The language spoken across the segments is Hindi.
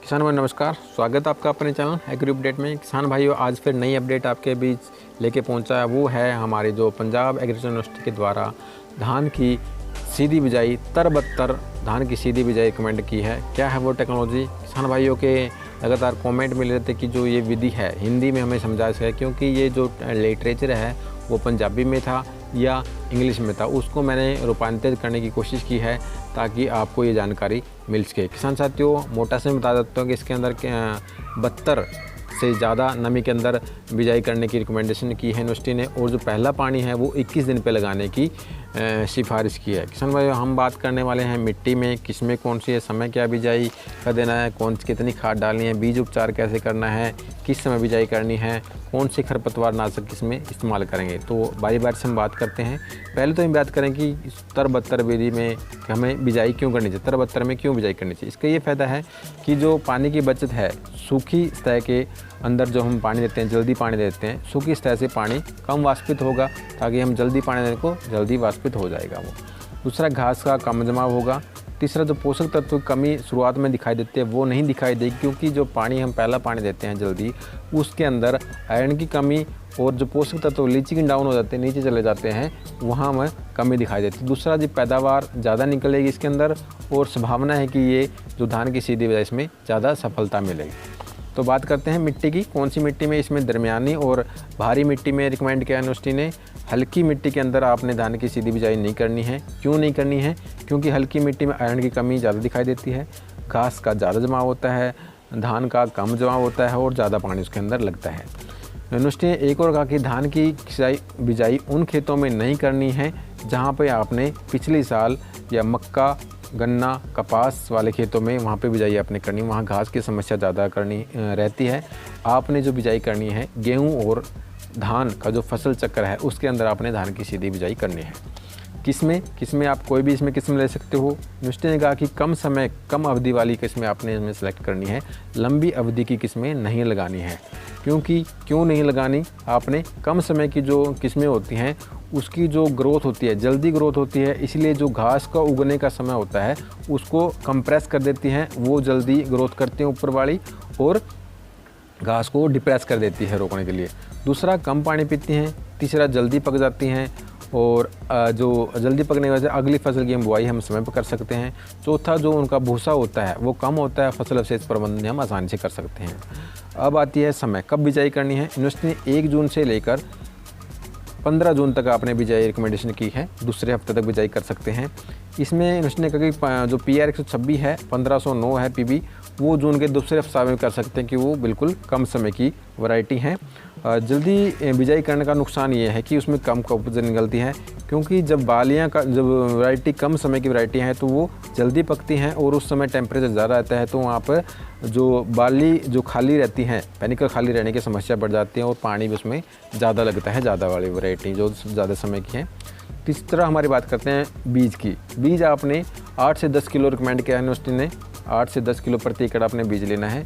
किसान भाई नमस्कार, स्वागत है आपका अपने चैनल एग्री अपडेट में। किसान भाइयों, आज फिर नई अपडेट आपके बीच लेके पहुंचा है। वो है हमारी जो पंजाब एग्रीकल्चर यूनिवर्सिटी के द्वारा धान की सीधी बिजाई तर-बत्तर धान की सीधी बिजाई रिकमेंड की है। क्या है वो टेक्नोलॉजी? किसान भाइयों के लगातार कमेंट मिल रहे थे कि जो ये विधि है हिंदी में हमें समझा सके, क्योंकि ये जो लिटरेचर है वो पंजाबी में था या इंग्लिश में था, उसको मैंने रूपांतरित करने की कोशिश की है ताकि आपको ये जानकारी मिल सके। किसान साथियों, मोटा से बता देता हूँ कि इसके अंदर 72 से ज़्यादा नमी के अंदर बिजाई करने की रिकमेंडेशन की है यूनिवर्सिटी ने, और जो पहला पानी है वो 21 दिन पे लगाने की सिफारिश की है। किसान भाई, हम बात करने वाले हैं मिट्टी में किस्में कौन सी है, समय क्या बिजाई का देना है, कितनी खाद डालनी है, बीज उपचार कैसे करना है, किस समय बिजाई करनी है, कौन से खरपतवार नाशक किस्में इस्तेमाल करेंगे। तो बारी बारी से हम बात करते हैं। पहले तो हम बात करें कि तर-बत्तर विधि में हमें बिजाई क्यों करनी चाहिए, तर-बत्तर में क्यों बिजाई करनी चाहिए। इसका ये फ़ायदा है कि जो पानी की बचत है, सूखी सतह के अंदर जो हम पानी देते हैं, जल्दी पानी देते हैं, सूखी सतह से पानी कम वाष्पित होगा ताकि हम जल्दी पानी देने को जल्दी वाष्पित हो जाएगा वो। दूसरा, घास का कम जमाव होगा। तीसरा, जो पोषक तत्व की कमी शुरुआत में दिखाई देती है वो नहीं दिखाई देगी, क्योंकि जो पानी हम पहला पानी देते हैं जल्दी, उसके अंदर आयरन की कमी और जो पोषक तत्व लीचिंग डाउन हो जाते हैं, नीचे चले जाते हैं, वहाँ में कमी दिखाई देती है। दूसरा, जी पैदावार ज़्यादा निकलेगी इसके अंदर, और संभावना है कि ये जो धान की सीधी बिजाई इसमें ज़्यादा सफलता मिलेगी। तो बात करते हैं मिट्टी की, कौन सी मिट्टी में। इसमें दरमियानी और भारी मिट्टी में रिकमेंड किया यूनिवर्सिटी ने। हल्की मिट्टी के अंदर आपने धान की सीधी बिजाई नहीं करनी है। क्यों नहीं करनी है? क्योंकि हल्की मिट्टी में आयरन की कमी ज़्यादा दिखाई देती है, घास का ज़्यादा जमाव होता है, धान का कम जमाव होता है और ज़्यादा पानी उसके अंदर लगता है। यूनिवर्सिटी ने एक और कहा कि धान की बिजाई उन खेतों में नहीं करनी है जहाँ पर आपने पिछले साल या मक्का, गन्ना, कपास वाले खेतों में वहाँ पे बिजाई आपने करनी, वहाँ घास की समस्या ज़्यादा करनी रहती है। आपने जो बिजाई करनी है गेहूँ और धान का जो फसल चक्र है उसके अंदर आपने धान की सीधी बिजाई करनी है। किस्में आप कोई भी इसमें किस्म ले सकते हो। यूनिवर्सिटी ने कहा कि कम समय कम अवधि वाली किस्में आपने इसमें सेलेक्ट करनी है, लंबी अवधि की किस्में नहीं लगानी है। क्यों नहीं लगानी? आपने कम समय की जो किस्में होती हैं उसकी जो ग्रोथ होती है, जल्दी ग्रोथ होती है, इसलिए जो घास का उगने का समय होता है उसको कंप्रेस कर देती हैं, वो जल्दी ग्रोथ करती हैं ऊपर वाली, और घास को डिप्रेस कर देती है रोकने के लिए। दूसरा, कम पानी पीती हैं। तीसरा, जल्दी पक जाती हैं, और जो जल्दी पकने की वजह से अगली फसल की हम बुआई हम समय पर कर सकते हैं। चौथा, जो उनका भूसा होता है वो कम होता है, फसल अवशेष प्रबंधन हम आसानी से कर सकते हैं। अब आती है समय, कब बिजाई करनी है। यूनिवर्सिटी ने 1 जून से लेकर 15 जून तक आपने बिजाई रिकमेंडेशन की है, दूसरे हफ्ते तक बिजाई कर सकते हैं। इसमें यूनिवर्सिटी ने कहा कि जो PR 126 है, 1509 है PB, वो जून के दूसरे हफ्ते में कर सकते हैं कि वो बिल्कुल कम समय की वैरायटी हैं। जल्दी बिजाई करने का नुकसान ये है कि उसमें कम उपज निकलती है, क्योंकि जब वैरायटी कम समय की वैरायटी है तो वो जल्दी पकती हैं और उस समय टेम्परेचर ज़्यादा रहता है, तो वहाँ पर जो बाली जो खाली रहती हैं, पैनिकल खाली रहने की समस्या बढ़ जाती है और पानी भी उसमें ज़्यादा लगता है, ज़्यादा वाली वैरायटी जो ज़्यादा समय की है। तीसरा, हमारी बात करते हैं बीज की। बीज आपने 8 से 10 किलो रिकमेंड किया है यूनिवर्सिटी ने, 8 से 10 किलो प्रति एकड़ आपने बीज लेना है।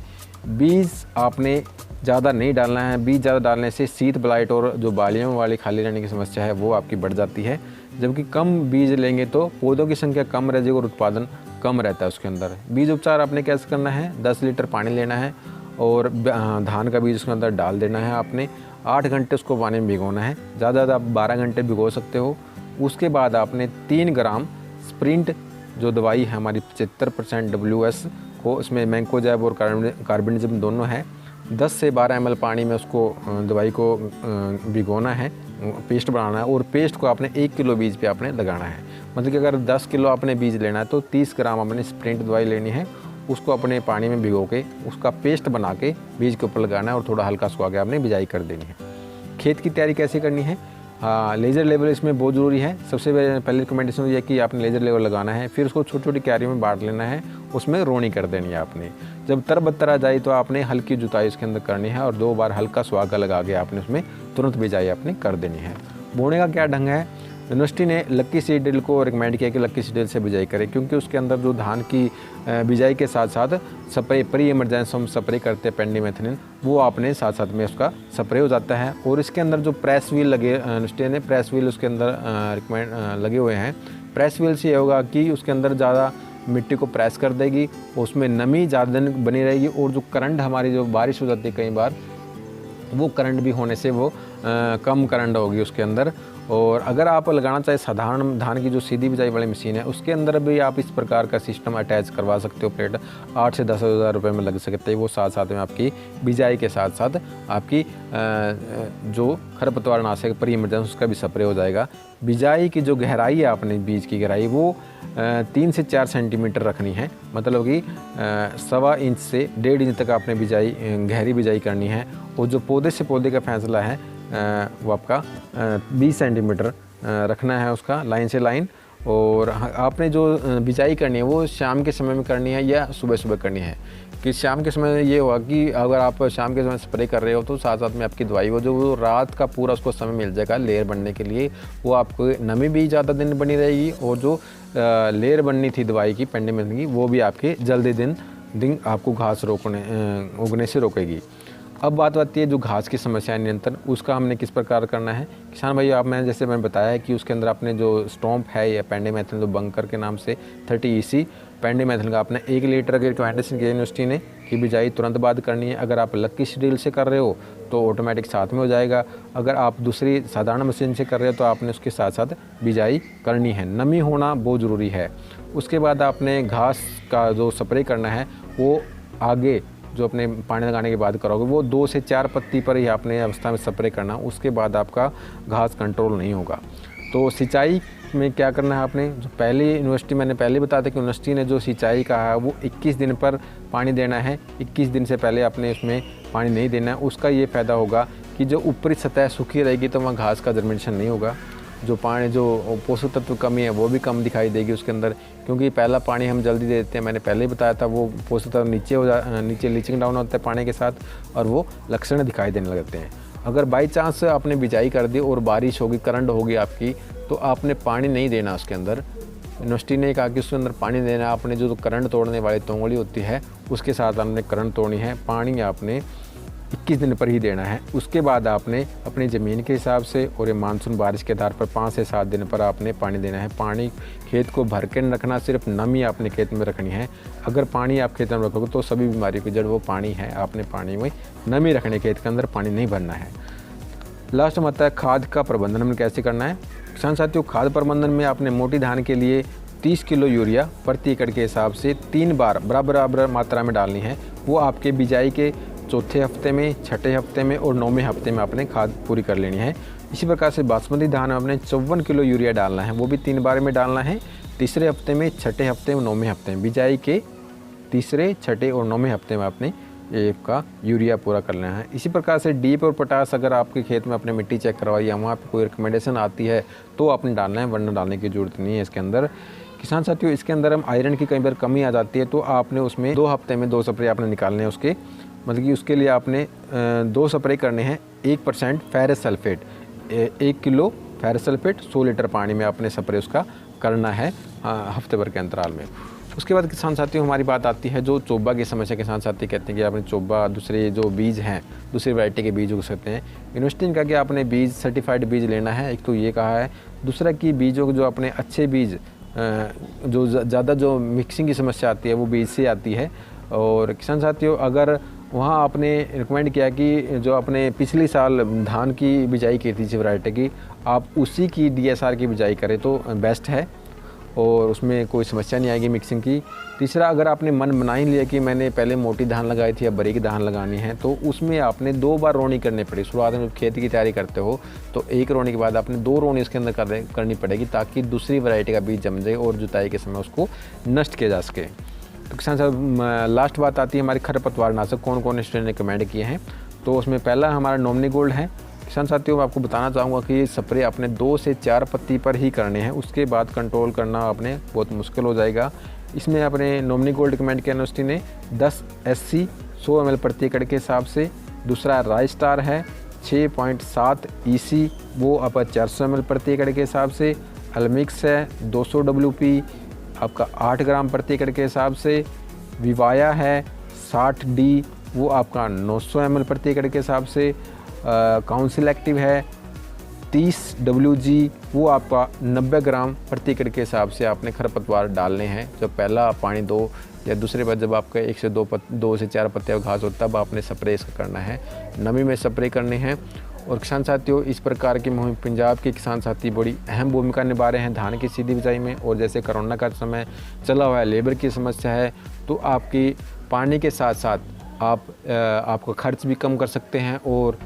बीज आपने ज़्यादा नहीं डालना है, बीज ज़्यादा डालने से शीत ब्लाइट और जो बालियों वाली खाली रहने की समस्या है वो आपकी बढ़ जाती है। जबकि कम बीज लेंगे तो पौधों की संख्या कम रहेगी और उत्पादन कम रहता है उसके अंदर। बीज उपचार आपने कैसे करना है? 10 लीटर पानी लेना है और धान का बीज उसके अंदर डाल देना है आपने। 8 घंटे उसको पानी में भिगोना है, ज़्यादा आप 12 घंटे भिगो सकते हो। उसके बाद आपने 3 ग्राम स्प्रिंट जो दवाई है हमारी 75% WS को, इसमें मैंकोजैब और कार्बेंडिज़म दोनों है, 10 से 12 ml पानी में उसको दवाई को भिगोना है, पेस्ट बनाना है, और पेस्ट को आपने 1 किलो बीज पे आपने लगाना है। मतलब कि अगर 10 किलो आपने बीज लेना है तो 30 ग्राम आपने स्प्रिंट दवाई लेनी है, उसको अपने पानी में भिगो के उसका पेस्ट बना के बीज के ऊपर लगाना है और थोड़ा हल्का सुखा के आपने बिजाई कर देनी है। खेत की तैयारी कैसे करनी है? लेज़र लेवल इसमें बहुत ज़रूरी है। सबसे पहले रिकमेंडेशन ये है कि आपने लेज़र लेवल लगाना है, फिर उसको छोटी छोटी क्यारियों में बांट लेना है, उसमें रोनी कर देनी है आपने। जब तर-बत्तर आ जाए तो आपने हल्की जुताई उसके अंदर करनी है और 2 बार हल्का सुहागा लगा के आपने उसमें तुरंत बिजाई आपने कर देनी है। बोने का क्या ढंग है? यूनिवर्सिटी ने लक्की सीड ड्रिल को रिकमेंड किया कि लक्की सीड ड्रिल से बिजाई करें, क्योंकि उसके अंदर जो धान की बिजाई के साथ साथ स्प्रे प्री इमरजेंसी हम स्प्रे करते हैं पेंडिमेथनिन, वो आपने साथ साथ में उसका स्प्रे हो जाता है। और इसके अंदर जो प्रेस व्हील लगे, यूनिवर्सिटी ने प्रेस व्हील उसके अंदर लगे हुए हैं। प्रेस व्हील से ये होगा कि उसके अंदर ज़्यादा मिट्टी को प्रेस कर देगी, उसमें नमी ज़्यादा दिन बनी रहेगी और जो करंट हमारी जो बारिश हो जाती है कई बार, वो करंट भी होने से वो कम करंट होगी उसके अंदर। और अगर आप लगाना चाहे साधारण धान की जो सीधी बिजाई वाली मशीन है, उसके अंदर भी आप इस प्रकार का सिस्टम अटैच करवा सकते हो। प्लेट 8 से 10 हज़ार रुपये में लग सकते हैं वो। साथ साथ में आपकी बिजाई के साथ साथ आपकी जो खरपतवार नाशक प्री इमरजेंसी उसका भी स्प्रे हो जाएगा। बिजाई की जो गहराई है, आपने बीज की गहराई वो 3 से 4 सेंटीमीटर रखनी है, मतलब कि 1.25 इंच से 1.5 इंच तक आपने बिजाई गहरी बिजाई करनी है। और जो पौधे से पौधे का फैसला है वो आपका 20 सेंटीमीटर रखना है उसका, लाइन से लाइन। और आपने जो बिजाई करनी है वो शाम के समय में करनी है या सुबह सुबह करनी है। कि शाम के समय ये होगा कि अगर आप शाम के समय स्प्रे कर रहे हो तो साथ साथ में आपकी दवाई वो जो रात का पूरा उसको समय मिल जाएगा लेयर बनने के लिए। वो आपको नमी भी ज़्यादा दिन बनी रहेगी और जो लेयर बननी थी दवाई की पेंडेमिक की, वो भी आपके जल्दी दिन आपको घास उगने से रोकेगी। अब बात आती है जो घास की समस्या है नियंत्रण, उसका हमने किस प्रकार करना है। किसान भाई, मैंने बताया है कि उसके अंदर आपने जो स्टॉम्प है या पेंडिमेथिलिन जो बंकर के नाम से 30 EC पेंडिमेथिलिन का आपने 1 लीटर की रिकमेंडेशन की यूनिवर्सिटी ने कि बिजाई तुरंत बाद करनी है। अगर आप लक्की शेड्यूल से कर रहे हो तो ऑटोमेटिक साथ में हो जाएगा। अगर आप दूसरी साधारण मशीन से कर रहे हो तो आपने उसके साथ साथ बिजाई करनी है। नमी होना बहुत ज़रूरी है। उसके बाद आपने घास का जो स्प्रे करना है वो आगे जो अपने पानी लगाने के बाद करोगे वो 2 से 4 पत्ती पर ही आपने अवस्था में स्प्रे करना, उसके बाद आपका घास कंट्रोल नहीं होगा। तो सिंचाई में क्या करना है आपने, जो पहली यूनिवर्सिटी मैंने पहले बताया था कि यूनिवर्सिटी ने जो सिंचाई कहा है वो 21 दिन पर पानी देना है। 21 दिन से पहले आपने उसमें पानी नहीं देना है। उसका ये फ़ायदा होगा कि जो ऊपरी सतह सूखी रहेगी तो वहाँ घास का जर्मिनेशन नहीं होगा। जो पानी जो पोषक तत्व कमी है वो भी कम दिखाई देगी उसके अंदर, क्योंकि पहला पानी हम जल्दी दे देते हैं। मैंने पहले ही बताया था वो पोषक तत्व नीचे लीचिंग डाउन होता है पानी के साथ और वो लक्षण दिखाई देने लगते हैं। अगर बाई चांस आपने बिजाई कर दी और बारिश होगी, करंट होगी आपकी, तो आपने पानी नहीं देना उसके अंदर। यूनिवर्सिटी ने कहा कि उसके अंदर पानी देना, आपने जो करंट तोड़ने वाली तोंगड़ी होती है उसके साथ आपने करंट तोड़नी है। पानी आपने 21 दिन पर ही देना है। उसके बाद आपने अपनी ज़मीन के हिसाब से और ये मानसून बारिश के आधार पर 5 से 7 दिन पर आपने पानी देना है। पानी खेत को भर के न रखना, सिर्फ नमी आपने खेत में रखनी है। अगर पानी आप खेत में रखोगे तो सभी बीमारियों की जड़ वो पानी है। आपने पानी में नमी रखनी, खेत के अंदर पानी नहीं भरना है। लास्ट में आता है खाद का प्रबंधन हमें कैसे करना है। किसान साथियों, खाद प्रबंधन में आपने मोटी धान के लिए 30 किलो यूरिया प्रति एकड़ के हिसाब से 3 बार बराबर मात्रा में डालनी है। वो आपके बिजाई के चौथे हफ्ते में, छठे हफ्ते में और 9वें हफ्ते में आपने खाद पूरी कर लेनी है। इसी प्रकार से बासमती धान में आपने 54 किलो यूरिया डालना है, वो भी 3 बार में डालना है। तीसरे हफ्ते में, छठे हफ्ते में, 9वें हफ्ते में, बिजाई के तीसरे, छठे और 9वें हफ्ते में आपने का यूरिया पूरा कर लेना है। इसी प्रकार से डीप और पोटास अगर आपके खेत में अपने मिट्टी चेक करवाई या वहाँ पर कोई रिकमेंडेशन आती है तो आपने डालना है, वरना डालने की ज़रूरत नहीं है इसके अंदर। किसान साथियों, इसके अंदर हम आयरन की कई बार कमी आ जाती है तो आपने उसमें 2 हफ्ते में 2 स्प्रे आपने निकालने हैं उसके, मतलब कि उसके लिए आपने 2 स्प्रे करने हैं। 1% ferrous sulphate, 1 kilo ferrous sulphate 100 litre पानी में आपने स्प्रे उसका करना है हफ्ते भर के अंतराल में। उसके बाद किसान साथियों हमारी बात आती है जो चोबा की समस्या। किसान साथी कहते हैं कि आपने चोबा, दूसरे जो बीज हैं, दूसरी वैरायटी के बीज उग सकते हैं। यूनिवर्सिटी ने कहा कि आपने बीज सर्टिफाइड बीज लेना है, एक तो ये कहा है। दूसरा कि बीजों को जो अपने अच्छे बीज जो ज़्यादा जो मिक्सिंग की समस्या आती है वो बीज से आती है। और किसान साथियों, अगर वहाँ आपने रिकमेंड किया कि जो आपने पिछली साल धान की बिजाई की थी इस वैरायटी की, आप उसी की DSR की बिजाई करें तो बेस्ट है और उसमें कोई समस्या नहीं आएगी मिक्सिंग की। तीसरा, अगर आपने मन बना ही लिया कि मैंने पहले मोटी धान लगाई थी या बारीक धान लगानी है, तो उसमें आपने 2 बार रोनी करनी पड़ेगी। शुरुआत में खेती की तैयारी करते हो तो 1 रोनी के बाद आपने 2 रोनी उसके अंदर करनी पड़ेगी ताकि दूसरी वैरायटी का बीज जम जाए और जुताई के समय उसको नष्ट किया जा सके। तो किसान साहब, लास्ट बात आती है हमारे खरपतवार नाशक कौन कौन स्टूडेंट ने रिकमेंड किए हैं। तो उसमें पहला हमारा नॉमिनी गोल्ड है। किसान साथियों, मैं आपको बताना चाहूँगा कि ये स्प्रे अपने 2 से 4 पत्ती पर ही करने हैं, उसके बाद कंट्रोल करना आपने बहुत मुश्किल हो जाएगा। इसमें अपने नॉमिनी गोल्ड रिकमेंड किया यूनिवर्सिटी ने 10 SC 100 ml प्रति एकड़ के हिसाब से। दूसरा राइस स्टार है 6.7 EC, वो आपका 400 ml प्रति एकड़ के हिसाब से। अलमिक्स है 200 WP आपका 8 ग्राम प्रति एकड़ के हिसाब से। विवाया है 60D, वो आपका 900 ml प्रति एकड़ के हिसाब से। काउंसिल एक्टिव है 30 WG वो आपका 90 ग्राम प्रति एकड़ के हिसाब से आपने खरपतवार डालने हैं। जब पहला पानी दो या दूसरे बार जब आपका 1 से 2 से 4 पत्ते घास हो तब आपने स्प्रे इसका करना है, नमी में स्प्रे करने हैं। और किसान साथियों, इस प्रकार की मुहिम पंजाब के किसान साथी बड़ी अहम भूमिका निभा रहे हैं धान की सीधी बिजाई में। और जैसे कोरोना का समय चला हुआ है, लेबर की समस्या है, तो आपकी पानी के साथ साथ आपका खर्च भी कम कर सकते हैं। और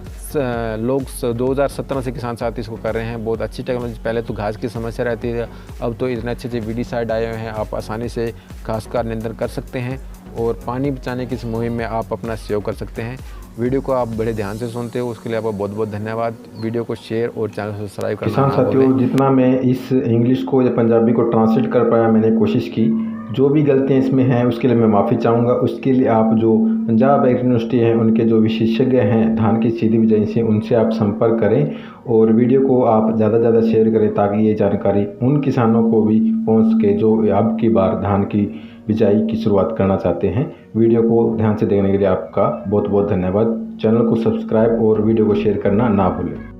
लोग 2017 से किसान साथी इसको कर रहे हैं, बहुत अच्छी टेक्नोलॉजी। पहले तो घास की समस्या रहती है, अब तो इतने अच्छे अच्छे वीडिसाइड आए हुए हैं, आप आसानी से घास का नियंत्रण कर सकते हैं और पानी बचाने की इस मुहिम में आप अपना सहयोग कर सकते हैं। वीडियो को आप बड़े ध्यान से सुनते हो, उसके लिए आपका बहुत बहुत धन्यवाद। वीडियो को शेयर और चैनल को सब्सक्राइब करना किसान साथियों, जितना मैं इस इंग्लिश को या पंजाबी को ट्रांसलेट कर पाया मैंने कोशिश की। जो भी गलतियाँ इसमें हैं उसके लिए मैं माफ़ी चाहूँगा। उसके लिए आप जो पंजाब एग्री यूनिवर्सिटी हैं उनके जो विशेषज्ञ हैं धान की सीधी बिजाई से, उनसे आप संपर्क करें और वीडियो को आप ज़्यादा से ज़्यादा शेयर करें ताकि ये जानकारी उन किसानों को भी पहुँच सके जो अब की बार धान की बिजाई की शुरुआत करना चाहते हैं। वीडियो को ध्यान से देखने के लिए आपका बहुत बहुत धन्यवाद। चैनल को सब्सक्राइब और वीडियो को शेयर करना ना भूलें।